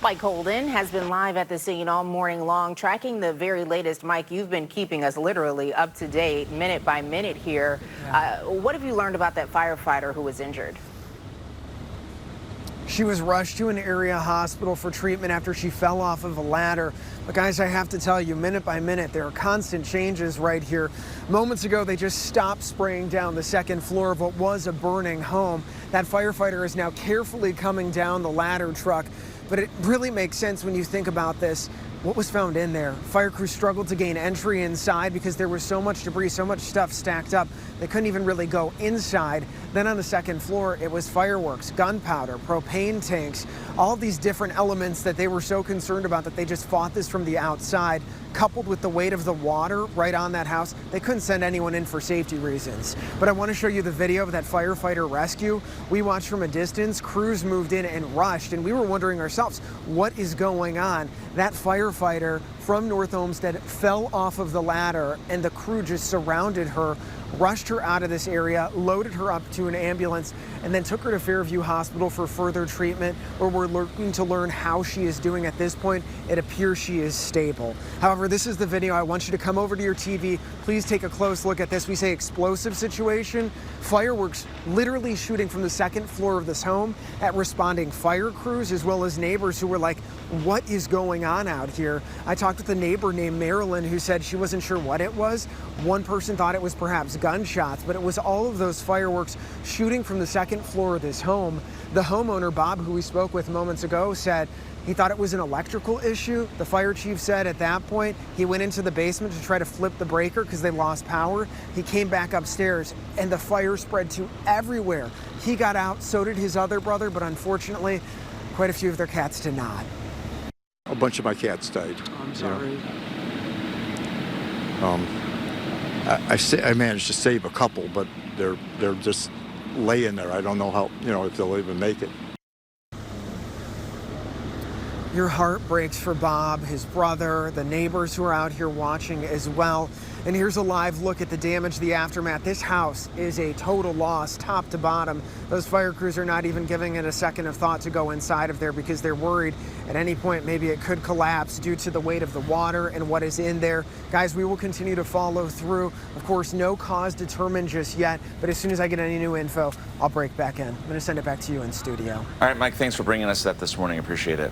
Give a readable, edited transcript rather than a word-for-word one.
Mike Holden has been live at the scene all morning long, tracking the very latest. Mike, you've been keeping us literally up to date, minute by minute here. What have you learned about that firefighter who was injured? She was rushed to an area hospital for treatment after she fell off of a ladder. But guys, I have to tell you, minute by minute, there are constant changes right here. Moments ago, they just stopped spraying down the second floor of what was a burning home. That firefighter is now carefully coming down the ladder truck. But it really makes sense when you think about this. What was found in there? Fire crews struggled to gain entry inside because there was so much debris, so much stuff stacked up. They couldn't even really go inside. Then on the second floor, it was fireworks, gunpowder, propane tanks, all these different elements that they were so concerned about that they just fought this from the outside. Coupled with the weight of the water right on that house, they couldn't send anyone in for safety reasons. But I want to show you the video of that firefighter rescue. We watched from a distance. Crews moved in and rushed, and we were wondering ourselves, what is going on? That firefighter from North Olmsted fell off of the ladder, and the crew just surrounded her, rushed her out of this area, loaded her up to an ambulance, and then took her to Fairview Hospital for further treatment, where we're looking to learn how she is doing. At this point, it appears she is stable. However, this is the video. I want you to come over to your TV. Please take a close look at this. We say explosive situation. Fireworks literally shooting from the second floor of this home at responding fire crews, as well as neighbors who were like, what is going on out here? I talked with a neighbor named Marilyn who said she wasn't sure what it was. One person thought it was perhaps gunshots, but it was all of those fireworks shooting from the second floor of this home. The homeowner, Bob, who we spoke with moments ago, said he thought it was an electrical issue. The fire chief said at that point he went into the basement to try to flip the breaker because they lost power. He came back upstairs and the fire spread to everywhere. He got out, so did his other brother, but unfortunately, quite a few of their cats did not. A bunch of my cats died. I'm sorry. I managed to save a couple, but they're just laying there. I don't know how, if they'll even make it. Your heart breaks for Bob, his brother, the neighbors who are out here watching as well. And here's a live look at the damage, the aftermath. This house is a total loss, top to bottom. Those fire crews are not even giving it a second of thought to go inside of there because they're worried at any point maybe it could collapse due to the weight of the water and what is in there. Guys, we will continue to follow through. Of course, no cause determined just yet, but as soon as I get any new info, I'll break back in. I'm going to send it back to you in studio. All right, Mike, thanks for bringing us that this morning. Appreciate it.